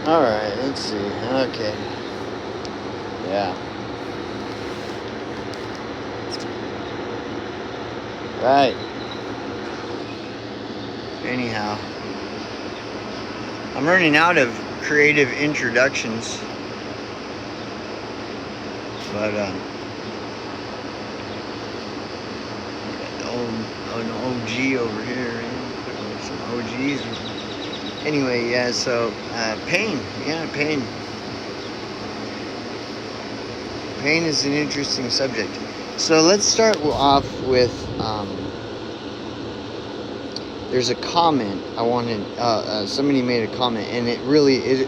Alright, let's see. Okay. Yeah. Right. Anyhow. I'm running out of creative introductions. But, an OG over here. Some OGs. Anyway, yeah, so, pain. Yeah, pain. Pain is an interesting subject. So let's start off with, there's a comment I wanted, somebody made a comment, and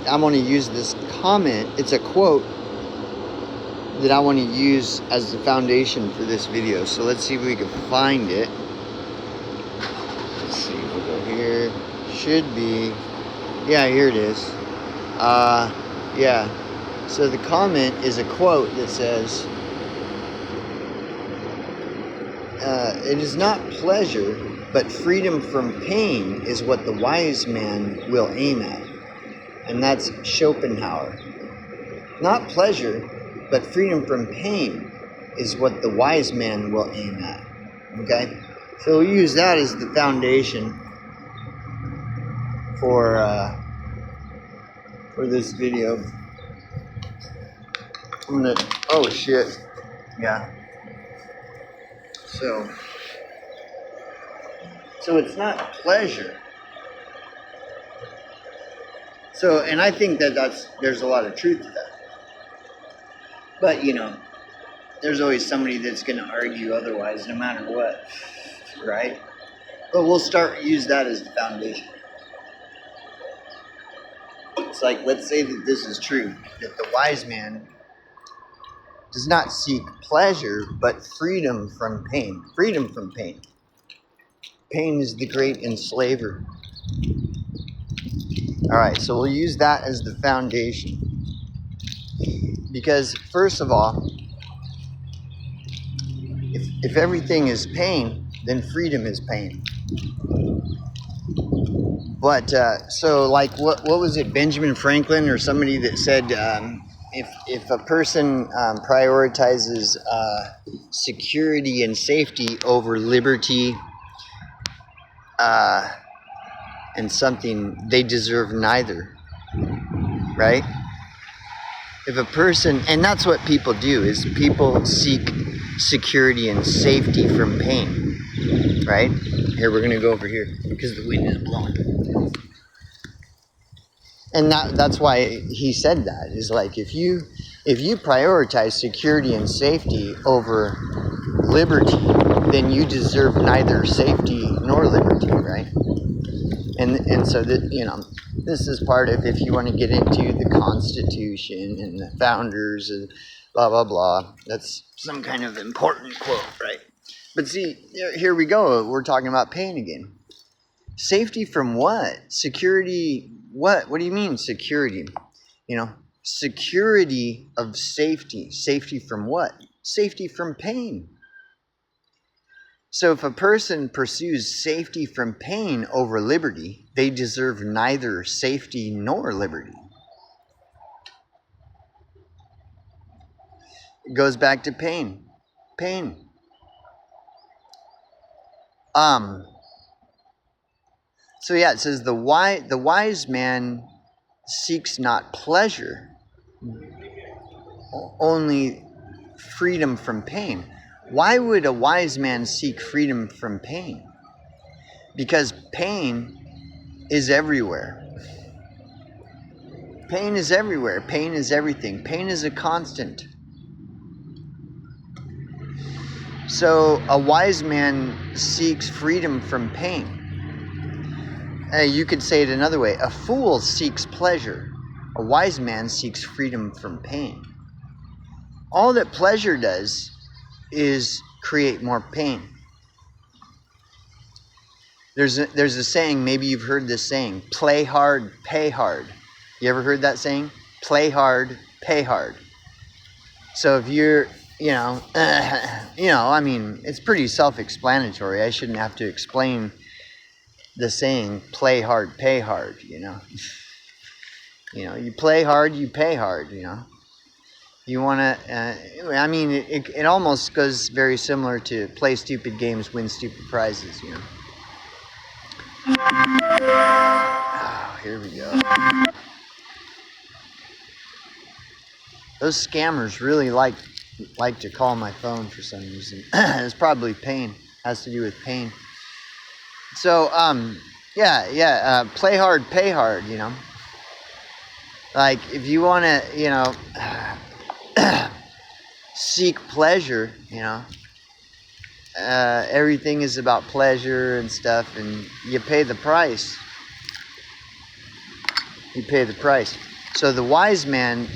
I want to use this comment. It's a quote that I want to use as the foundation for this video. So let's see if we can find it. Let's see, we'll go here. Should be, yeah, here it is. Yeah. So the comment is a quote that says, it is not pleasure, but freedom from pain is what the wise man will aim at. And that's Schopenhauer. Not pleasure, but freedom from pain is what the wise man will aim at. Okay? So we'll use that as the foundation for this video. I'm gonna, oh shit. Yeah. So it's not pleasure. So, and I think there's a lot of truth to that. But, there's always somebody that's going to argue otherwise, no matter what, right? But we'll use that as the foundation. It's like, let's say that this is true, that the wise man does not seek pleasure, but freedom from pain. Freedom from pain. Pain is the great enslaver. All right, so we'll use that as the foundation. Because, first of all, if everything is pain, then freedom is pain. But, so like, what was it, Benjamin Franklin or somebody that said, if a person prioritizes security and safety over liberty and something, they deserve neither, right? If a person, and that's what people do, is people seek security and safety from pain, right? Here, we're going to go over here because the wind is blowing. And that's why he said that, is like, if you prioritize security and safety over liberty, then you deserve neither safety nor liberty, right? And so that, this is part of, if you want to get into the Constitution and the founders and blah, blah, blah, that's some kind of important quote, right? But see, here we go. We're talking about pain again. Safety from what? Security, what? What do you mean security? Security of safety. Safety from what? Safety from pain. So if a person pursues safety from pain over liberty, they deserve neither safety nor liberty. It goes back to pain. Pain. So yeah, it says the wise man seeks not pleasure, only freedom from pain. Why would a wise man seek freedom from pain? Because pain is everywhere. Pain is everywhere. Pain is everything. Pain is a constant. So a wise man seeks freedom from pain. You could say it another way. A fool seeks pleasure. A wise man seeks freedom from pain. All that pleasure does is create more pain. There's a saying, maybe you've heard this saying, play hard, pay hard. You ever heard that saying? Play hard, pay hard. So if you're, I mean, it's pretty self-explanatory. I shouldn't have to explain the saying, play hard, pay hard, You play hard, you pay hard. You want to. I mean, it almost goes very similar to play stupid games, win stupid prizes. Oh, here we go. Those scammers really like to call my phone for some reason. It's probably pain. Has to do with pain. So, play hard, pay hard. Like if you want to, seek pleasure. Everything is about pleasure and stuff, and you pay the price. You pay the price. So the wise man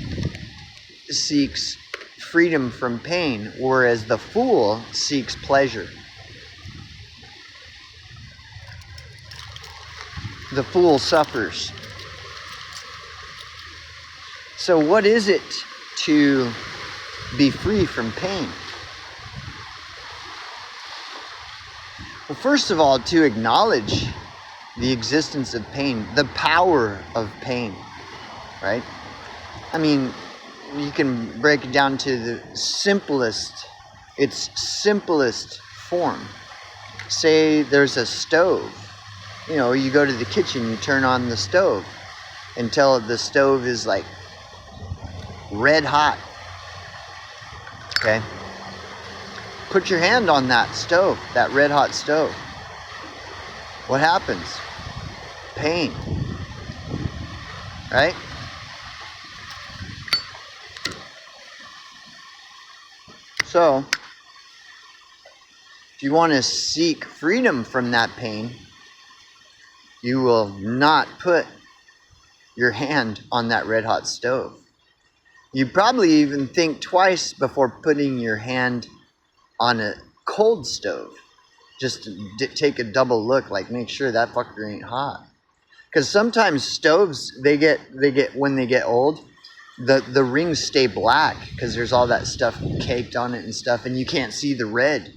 seeks freedom from pain, whereas the fool seeks pleasure. The fool suffers. So what is it to be free from pain? Well, first of all, to acknowledge the existence of pain, the power of pain, right? I mean, you can break it down to its simplest form. Say there's a stove. You go to the kitchen, you turn on the stove until the stove is like red hot. Okay? Put your hand on that stove, that red hot stove. What happens? Pain. Right? So, if you want to seek freedom from that pain, you will not put your hand on that red hot stove. You probably even think twice before putting your hand on a cold stove. Just to take a double look, like make sure that fucker ain't hot. Because sometimes stoves, they get when they get old, the rings stay black because there's all that stuff caked on it and stuff, and you can't see the red.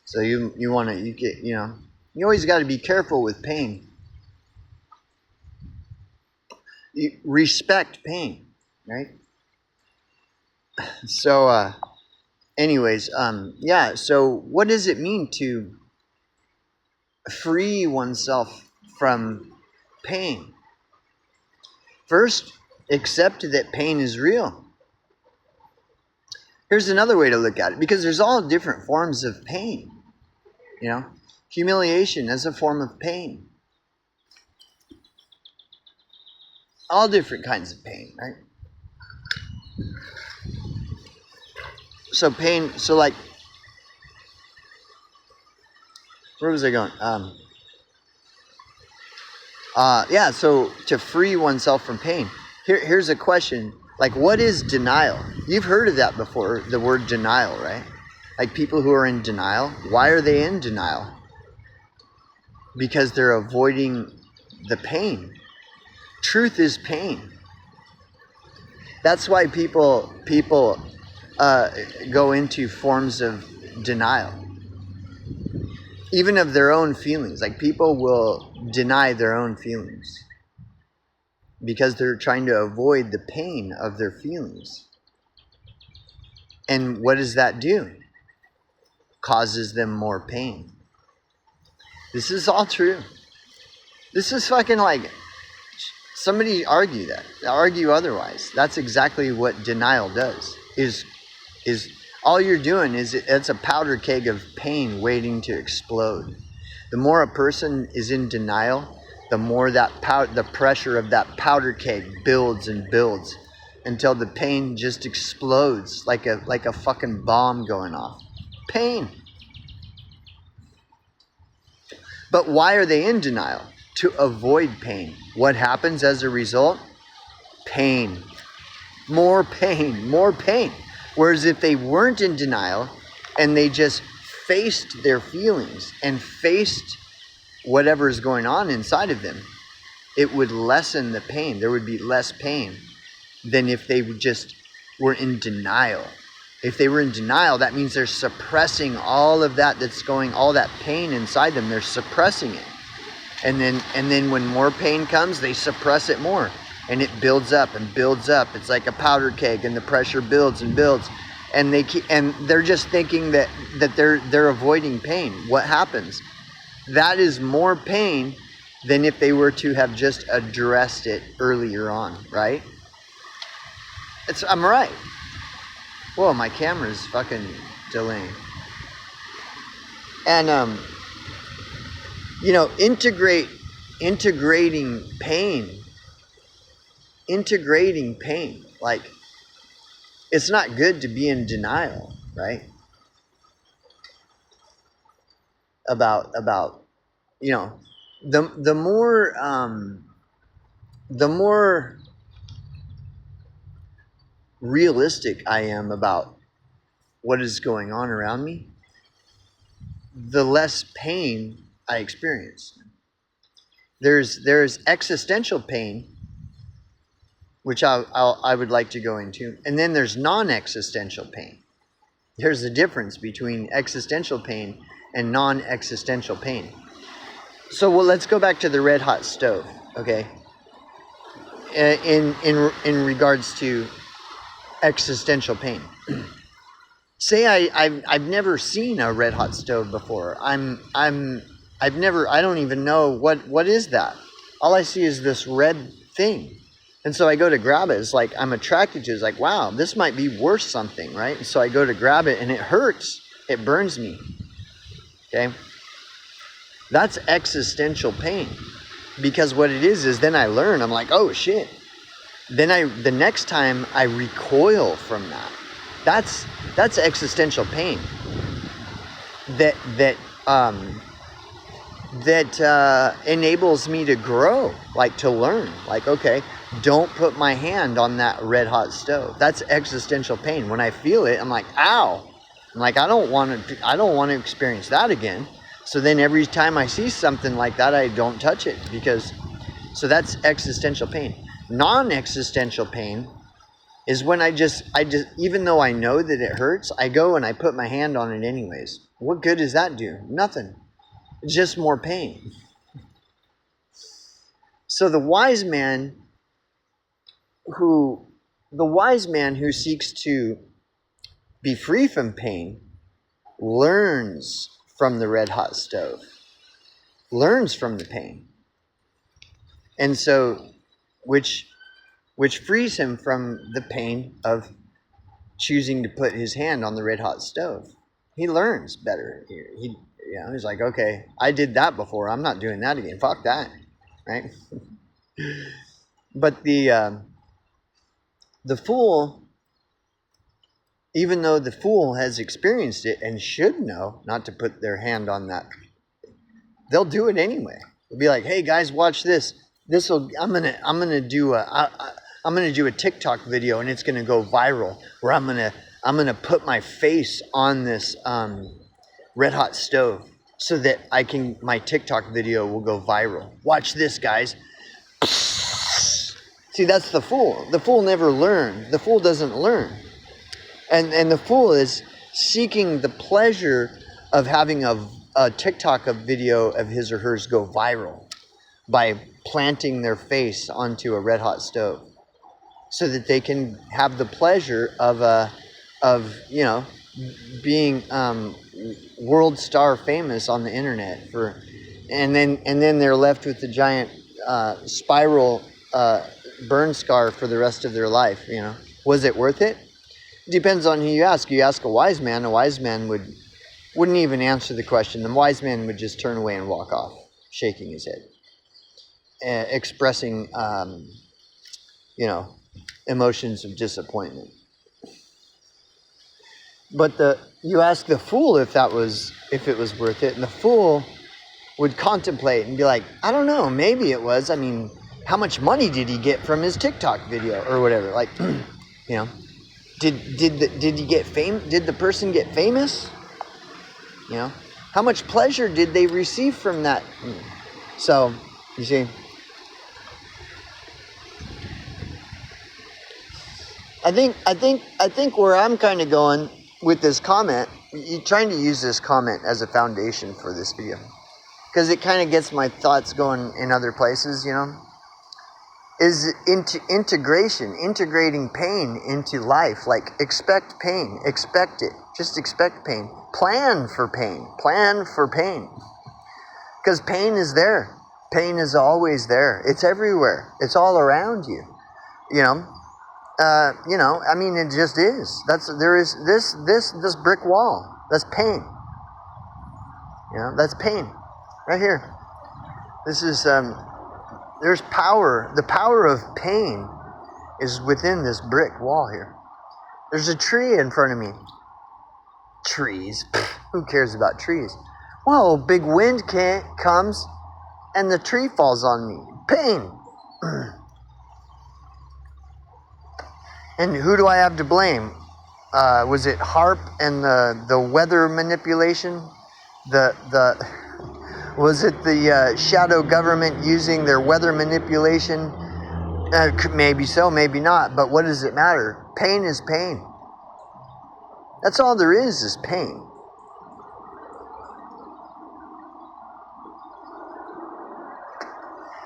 So you always got to be careful with pain. You respect pain, right? So, anyways, so what does it mean to free oneself from pain? First, accept that pain is real. Here's another way to look at it, because there's all different forms of pain. Humiliation is a form of pain. All different kinds of pain, right? So pain, where was I going? So to free oneself from pain. Here's a question. Like, what is denial? You've heard of that before, the word denial, right? Like people who are in denial. Why are they in denial? Because they're avoiding the pain. Truth is pain. That's why people go into forms of denial. Even of their own feelings. Like people will deny their own feelings because they're trying to avoid the pain of their feelings. And what does that do? Causes them more pain. This is all true. This is fucking like, somebody argue otherwise. That's exactly what denial does. Is all you're doing is it's a powder keg of pain waiting to explode. The more a person is in denial, the more the pressure of that powder keg builds and builds until the pain just explodes like a fucking bomb going off. Pain. But why are they in denial? To avoid pain. What happens as a result? Pain. More pain. More pain. Whereas if they weren't in denial and they just faced their feelings and faced whatever is going on inside of them, it would lessen the pain. There would be less pain than if they just were in denial. If they were in denial, that means they're suppressing all of that all that pain inside them. They're suppressing it. And then when more pain comes, they suppress it more. and it builds up and builds up. It's like a powder keg, and the pressure builds and builds, and they're just thinking that they're avoiding pain. What happens? That is more pain than if they were to have just addressed it earlier on, right? I'm right. Whoa, my camera's fucking delaying. And integrating pain. Like, it's not good to be in denial, right? About the more realistic I am about what is going on around me, the less pain I experience. There's existential pain, which I would like to go into, and then there's non-existential pain. There's a difference between existential pain and non-existential pain. So, well, let's go back to the red hot stove, okay? In regards to existential pain. Say I've never seen a red hot stove before. I don't even know what is that. All I see is this red thing. And so I go to grab it. It's like I'm attracted to it. It's like, wow, this might be worth something, right? And so I go to grab it and it hurts. It burns me. Okay? That's existential pain. Because what it is then I learn. I'm like, oh shit. Then the next time I recoil from that. That's existential pain. That enables me to grow, like to learn. Like, okay, don't put my hand on that red hot stove. That's existential pain. When I feel it, I'm like, ow. I'm like, I don't want to experience that again. So then every time I see something like that, I don't touch it so that's existential pain. Non-existential pain is when I just even though I know that it hurts, I go and I put my hand on it anyways. What good does that do? Nothing. It's just more pain. So the wise man who seeks to be free from pain learns from the red hot stove, learns from the pain, and so which frees him from the pain of choosing to put his hand on the red hot stove. He learns better here. He's like, okay, I did that before. I'm not doing that again. Fuck that, right? But the fool, even though the fool has experienced it and should know not to put their hand on that, they'll do it anyway. They'll be like, hey guys, watch this. I'm gonna do a TikTok video and it's gonna go viral where I'm gonna put my face on this red hot stove so that my TikTok video will go viral. Watch this, guys. See, that's the fool. The fool never learned. The fool doesn't learn. And the fool is seeking the pleasure of having a TikTok video of his or hers go viral by planting their face onto a red hot stove so that they can have the pleasure of being world star famous on the internet and then they're left with the giant spiral burn scar for the rest of their life. Was it worth it? Depends on who you ask. You ask a wise man wouldn't even answer the question. The wise man would just turn away and walk off, shaking his head, expressing emotions of disappointment. But you ask the fool if it was worth it, and the fool would contemplate and be like, I don't know, maybe it was. I mean, how much money did he get from his TikTok video or whatever? Like, did he get fame? Did the person get famous? How much pleasure did they receive from that? So, you see, I think where I'm kind of going with this comment, you're trying to use this comment as a foundation for this video, because it kind of gets my thoughts going in other places, is into integrating pain into life. Like, expect pain, expect it. Just expect pain. Plan for pain. Because pain is there. Pain is always there. It's everywhere. It's all around you. I mean, it just is. There is this brick wall. That's pain. That's pain. Right here. This is, there's power. The power of pain is within this brick wall here. There's a tree in front of me. Trees. Who cares about trees? Well, big wind comes and the tree falls on me. Pain. And who do I have to blame? Was it HAARP and the weather manipulation? Was it the shadow government using their weather manipulation? Maybe so, maybe not. But what does it matter? Pain is pain. That's all there is pain.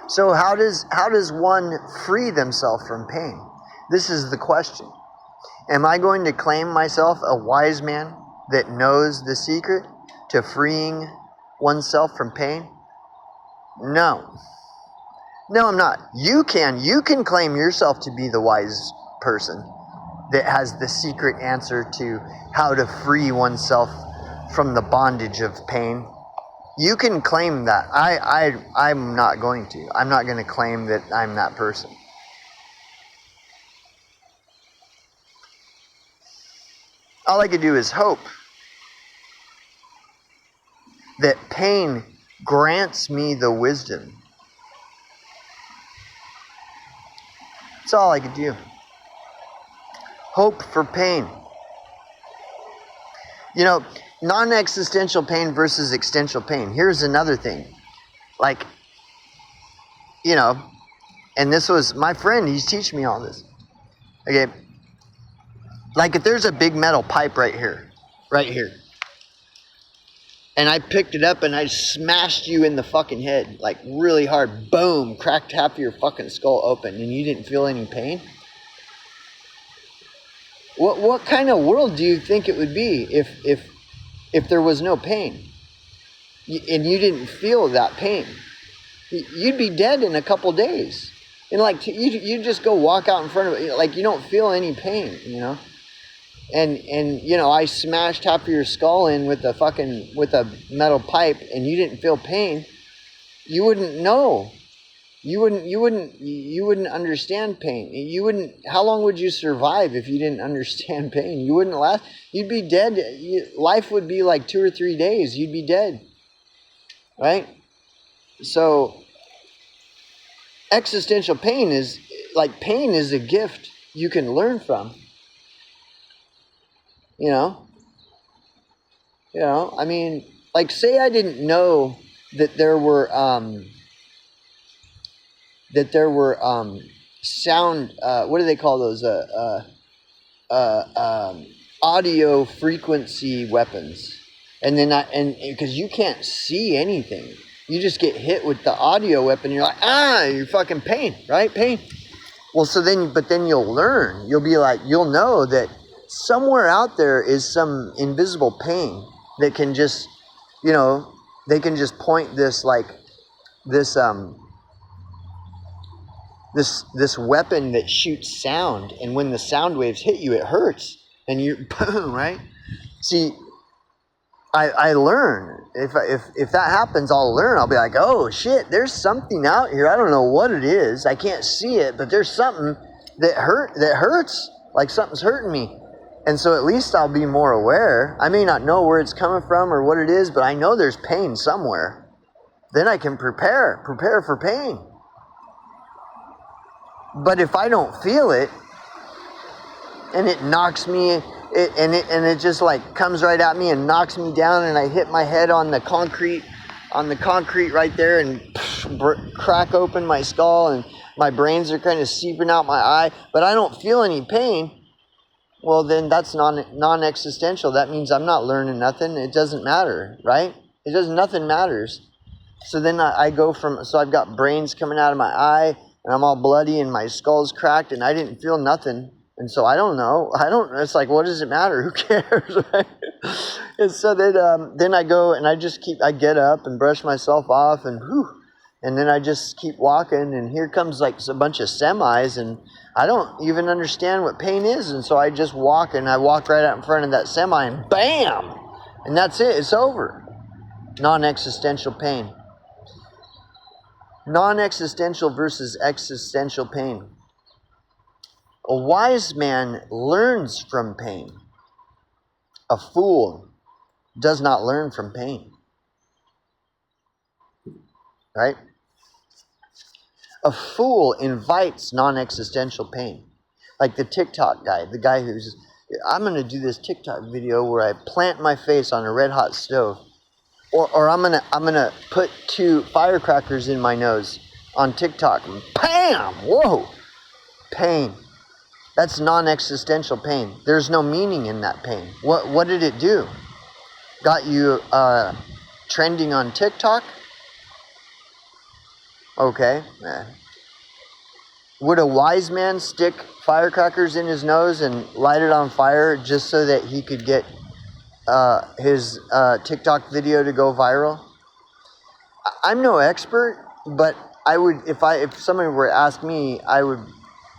So how does one free themselves from pain? This is the question. Am I going to claim myself a wise man that knows the secret to freeing oneself from pain? No. No, I'm not. You can claim yourself to be the wise person that has the secret answer to how to free oneself from the bondage of pain. You can claim that. I'm not going to. I'm not going to claim that I'm that person. All I can do is hope that pain grants me the wisdom. That's all I can do. Hope for pain. Non-existential pain versus existential pain. Here's another thing. And this was my friend, he's teaching me all this. Okay. Like, if there's a big metal pipe right here, and I picked it up and I smashed you in the fucking head, like really hard, boom, cracked half of your fucking skull open, and you didn't feel any pain? What kind of world do you think it would be if there was no pain, and you didn't feel that pain? You'd be dead in a couple days, and you just go walk out in front of it, like you don't feel any pain, And I smashed half of your skull in with a metal pipe, and you didn't feel pain. You wouldn't know. You wouldn't understand pain. How long would you survive if you didn't understand pain? You wouldn't last. You'd be dead. Life would be like 2 or 3 days. You'd be dead. Right? So, existential pain is a gift you can learn from. I mean, say I didn't know that there were sound, what do they call those, audio frequency weapons, and because you can't see anything, you just get hit with the audio weapon, you're like, you're fucking pain, right? Pain. Well, but then you'll learn, you'll know that somewhere out there is some invisible pain that can just, they can just point this weapon that shoots sound, and when the sound waves hit you, it hurts, and you boom, right? See, I learn. If that happens, I'll learn. I'll be like, oh shit, there's something out here. I don't know what it is. I can't see it, but there's something that hurts. Like something's hurting me. And so at least I'll be more aware. I may not know where it's coming from or what it is, but I know there's pain somewhere. Then I can prepare for pain. But if I don't feel it, and it knocks me, it just comes right at me and knocks me down, and I hit my head on the concrete right there, and crack open my skull, and my brains are kind of seeping out my eye, but I don't feel any pain. Well, then that's non-existential. That means I'm not learning nothing. It doesn't matter, right? Nothing matters. So then I go so I've got brains coming out of my eye. and I'm all bloody and my skull's cracked and I didn't feel nothing. And so I don't know. It's like, what does it matter? Who cares? Right? And so then I go and I get up and brush myself off and then I just keep walking, and here comes like a bunch of semis, and I don't even understand what pain is. And so I just walk, and I walk right out in front of that semi, and bam! And that's it. It's over. Non-existential pain. Non-existential versus existential pain. A wise man learns from pain. A fool does not learn from pain. Right? A fool invites non-existential pain. Like the TikTok guy, the guy who's, I'm going to do this TikTok video where I plant my face on a red hot stove. Or I'm gonna put 2 firecrackers in my nose on TikTok. And bam! Whoa! Pain. That's non-existential pain. There's no meaning in that pain. What did it do? Got you trending on TikTok? Okay. Would a wise man stick firecrackers in his nose and light it on fire just so that he could get his TikTok video to go viral? I'm no expert, but I would, if somebody were to ask me, I would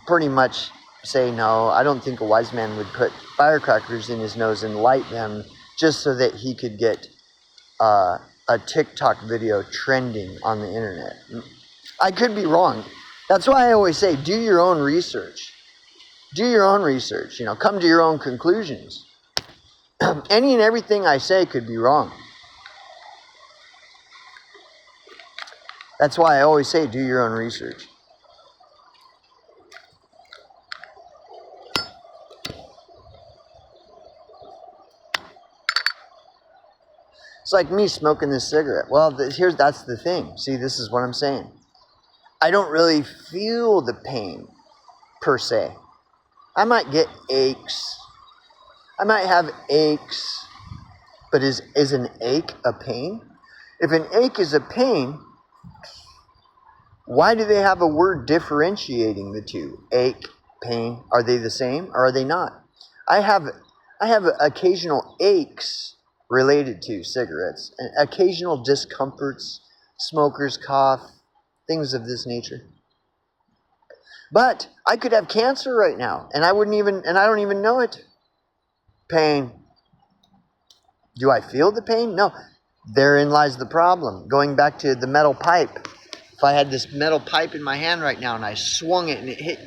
pretty much say no. I don't think a wise man would put firecrackers in his nose and light them just so that he could get a TikTok video trending on the internet. I could be wrong. That's why I always say, do your own research. Do your own research. Come to your own conclusions. Any and everything I say could be wrong. That's why I always say, do your own research. It's like me smoking this cigarette. Well, that's the thing. See, this is what I'm saying. I don't really feel the pain, per se. I might get aches. I might have aches. But is an ache a pain? If an ache is a pain, why do they have a word differentiating the two? Ache, pain, are they the same or are they not? I have occasional aches related to cigarettes, and occasional discomforts, smoker's cough, things of this nature. But I could have cancer right now, and I don't even know it. Pain. Do I feel the pain? No. Therein lies the problem. Going back to the metal pipe. If I had this metal pipe in my hand right now and I swung it and it hit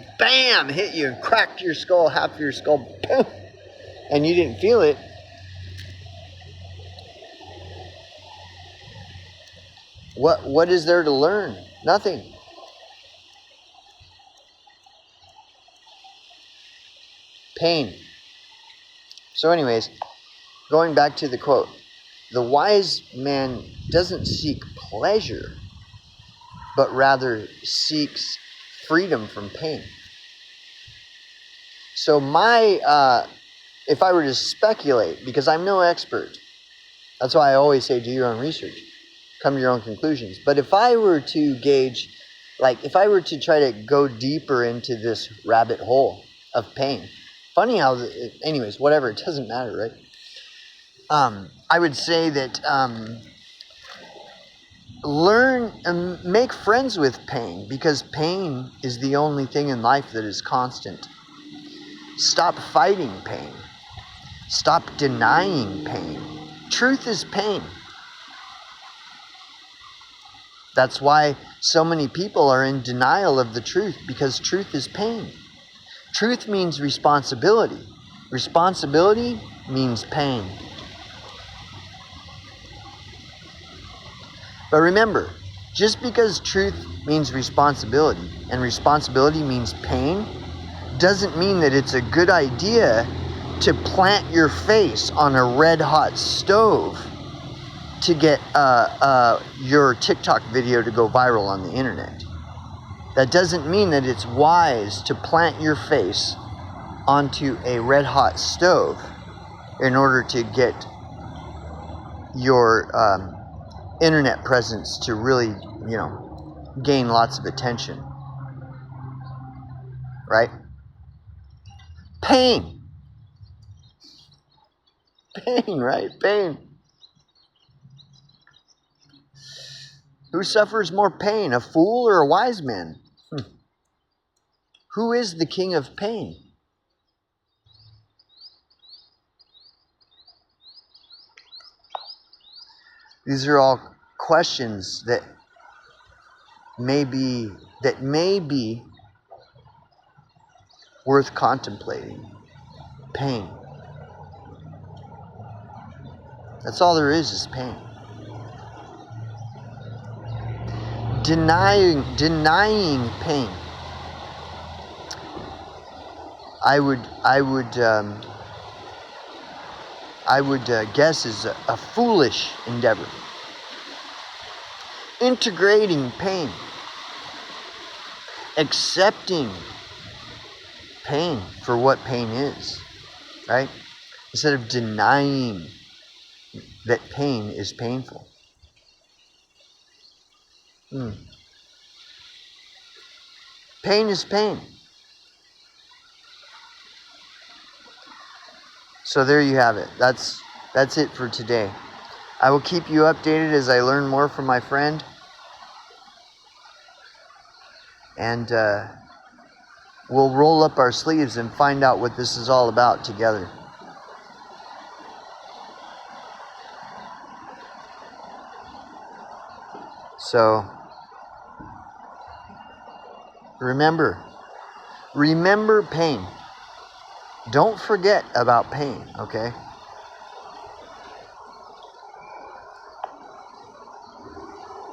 you and cracked your skull, half of your skull, boom, and you didn't feel it, what is there to learn? Nothing. Pain. So anyways, going back to the quote, the wise man doesn't seek pleasure, but rather seeks freedom from pain. So if I were to speculate, because I'm no expert, that's why I always say do your own research, come to your own conclusions. But if I were to gauge, if I were to try to go deeper into this rabbit hole of pain, funny how, anyways, whatever, it doesn't matter, right? I would say that learn and make friends with pain, because pain is the only thing in life that is constant. Stop fighting pain. Stop denying pain. Truth is pain. That's why so many people are in denial of the truth, because truth is pain. Truth means responsibility. Responsibility means pain. But remember, just because truth means responsibility and responsibility means pain, doesn't mean that it's a good idea to plant your face on a red hot stove to get your TikTok video to go viral on the internet. That doesn't mean that it's wise to plant your face onto a red hot stove in order to get your internet presence to really, gain lots of attention. right? Pain. Pain, right? Pain. Who suffers more pain, a fool or a wise man? Who is the king of pain? These are all questions that may be worth contemplating. Pain. That's all there is pain. Denying pain. I would guess is a foolish endeavor. Integrating pain. Accepting pain for what pain is, right? Instead of denying that pain is painful. Pain is pain. So there you have it. That's it for today. I will keep you updated as I learn more from my friend. And we'll roll up our sleeves and find out what this is all about together. So remember pain. Don't forget about pain, okay?